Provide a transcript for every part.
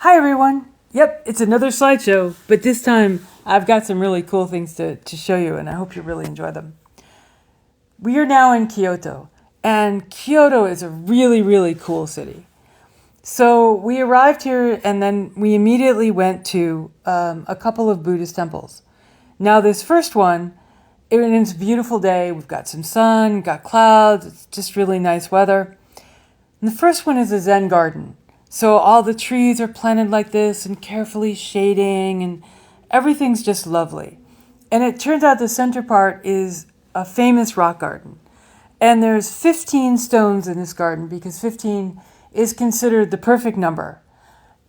Hi everyone! Yep, it's another slideshow, but this time I've got some really cool things to show you, and I hope you really enjoy them. We are now in Kyoto, and Kyoto is a really, really cool city. So we arrived here, and then we immediately went to a couple of Buddhist temples. Now this first one, it's a beautiful day. We've got some sun, got clouds, it's just really nice weather. And the first one is a Zen garden. So all the trees are planted like this and carefully shading, and everything's just lovely. And it turns out the center part is a famous rock garden. And there's 15 stones in this garden because 15 is considered the perfect number.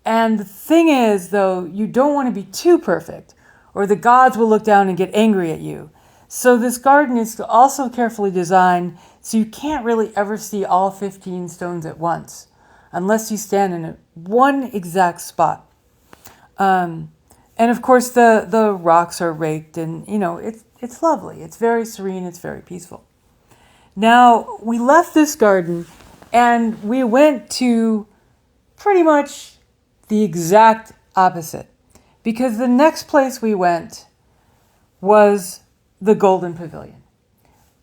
And the thing is, though, you don't want to be too perfect, or the gods will look down and get angry at you. So this garden is also carefully designed so you can't really ever see all 15 stones at once, unless you stand in one exact spot. And of course the rocks are raked, and it's lovely. It's very serene, it's very peaceful. Now we left this garden and we went to pretty much the exact opposite, because the next place we went was the Golden Pavilion.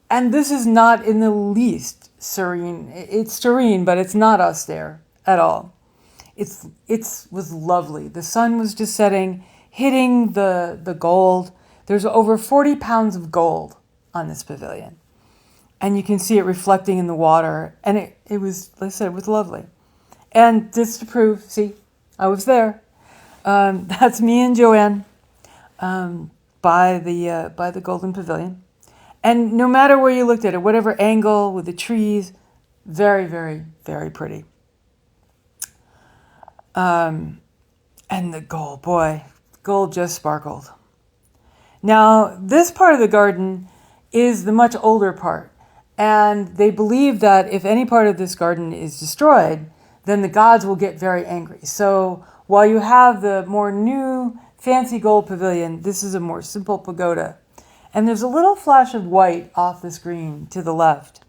And this is not in the least serene. It's serene, but it's not austere at all. It was lovely. The sun was just setting, hitting the gold. There's over 40 pounds of gold on this pavilion. And you can see it reflecting in the water. And it was, like I said, it was lovely. And just to prove, see, I was there. That's me and Joanne by the Golden Pavilion. And no matter where you looked at it, whatever angle with the trees, very, very, very pretty. And the gold, boy, gold just sparkled. Now, this part of the garden is the much older part. And they believe that if any part of this garden is destroyed, then the gods will get very angry. So while you have the more new, fancy gold pavilion, this is a more simple pagoda. And there's a little flash of white off the screen to the left.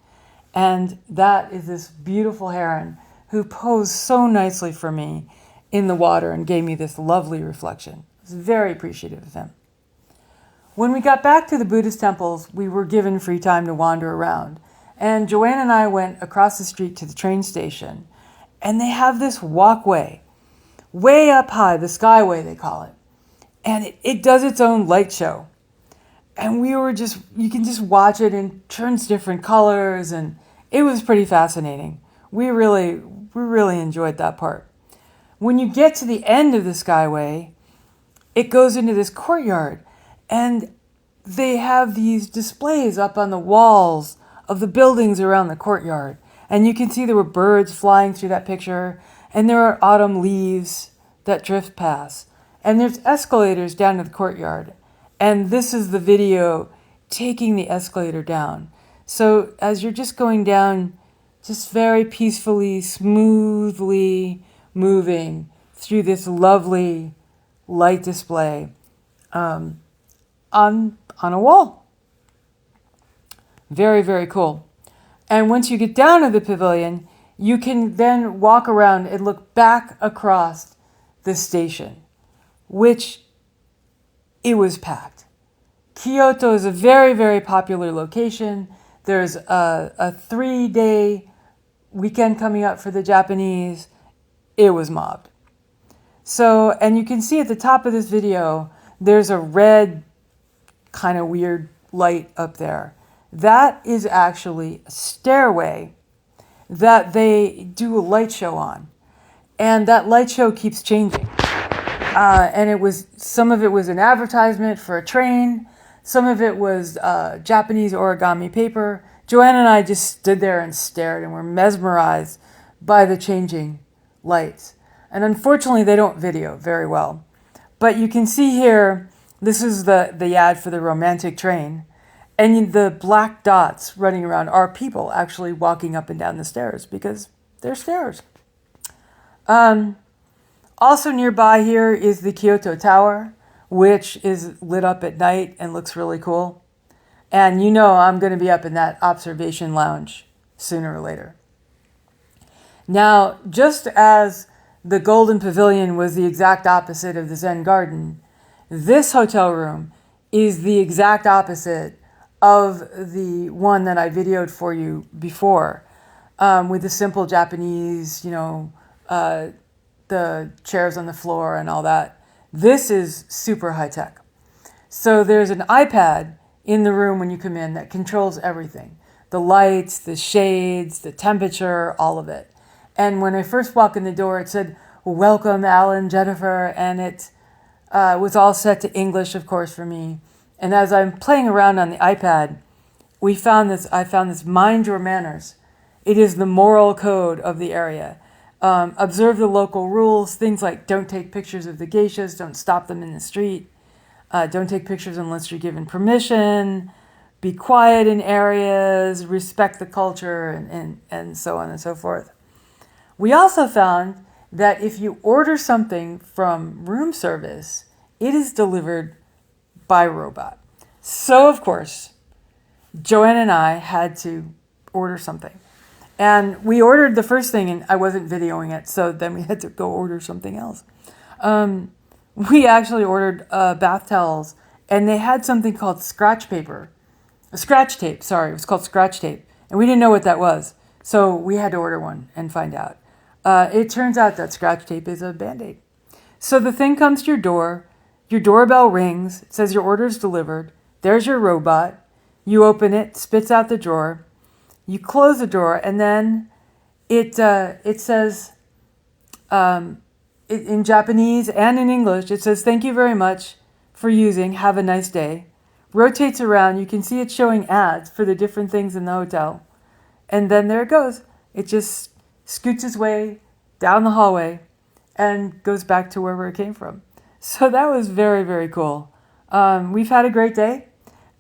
And that is this beautiful heron who posed so nicely for me in the water and gave me this lovely reflection. I was very appreciative of him. When we got back to the Buddhist temples, we were given free time to wander around. And Joanne and I went across the street to the train station. And they have this walkway, way up high, the Skyway they call it. And it does its own light show. And you can just watch it, and it turns different colors, and it was pretty fascinating. We really enjoyed that part. When you get to the end of the Skyway, it goes into this courtyard, and they have these displays up on the walls of the buildings around the courtyard. And you can see there were birds flying through that picture, and there are autumn leaves that drift past. And there's escalators down to the courtyard. And this is the video taking the escalator down. So as you're just going down, just very peacefully, smoothly moving through this lovely light display on a wall. Very, very cool. And once you get down to the pavilion, you can then walk around and look back across the station, which it was packed. Kyoto is a very, very popular location. There's a 3-day weekend coming up for the Japanese. It was mobbed. So, and you can see at the top of this video, there's a red kind of weird light up there. That is actually a stairway that they do a light show on. And that light show keeps changing. And some of it was an advertisement for a train. Some of it was Japanese origami paper. Joanne and I just stood there and stared and were mesmerized by the changing lights. And unfortunately, they don't video very well. But you can see here, this is the ad for the romantic train. And the black dots running around are people actually walking up and down the stairs because they're stairs. Also nearby here is the Kyoto Tower, which is lit up at night and looks really cool. And I'm going to be up in that observation lounge sooner or later. Now, just as the Golden Pavilion was the exact opposite of the Zen Garden. This hotel room is the exact opposite of the one that I videoed for you before, with the simple Japanese, the chairs on the floor and all that. This is super high tech. So there's an iPad in the room when you come in that controls everything. The lights, the shades, the temperature, all of it. And when I first walked in the door, it said, "Welcome, Alan, Jennifer," and it was all set to English, of course, for me. And as I'm playing around on the iPad, I found this Mind Your Manners. It is the moral code of the area. Observe the local rules, things like don't take pictures of the geishas, don't stop them in the street, don't take pictures unless you're given permission, be quiet in areas, respect the culture, and so on and so forth. We also found that if you order something from room service, it is delivered by robot. So, of course, Joanne and I had to order something. And we ordered the first thing, and I wasn't videoing it, so then we had to go order something else. We actually ordered bath towels, and they had something called scratch tape. It was called scratch tape. And we didn't know what that was, so we had to order one and find out. It turns out that scratch tape is a Band-Aid. So the thing comes to your doorbell rings, it says your order's delivered, there's your robot, you open it, spits out the drawer, you close the drawer, and then it says, in Japanese and in English, it says, "Thank you very much for using, have a nice day." Rotates around, you can see it showing ads for the different things in the hotel. And then there it goes. It just scoots its way down the hallway and goes back to wherever it came from. So that was very, very cool. We've had a great day,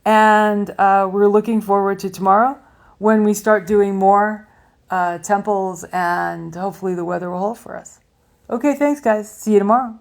and we're looking forward to tomorrow when we start doing more temples, and hopefully the weather will hold for us. Okay, thanks guys. See you tomorrow.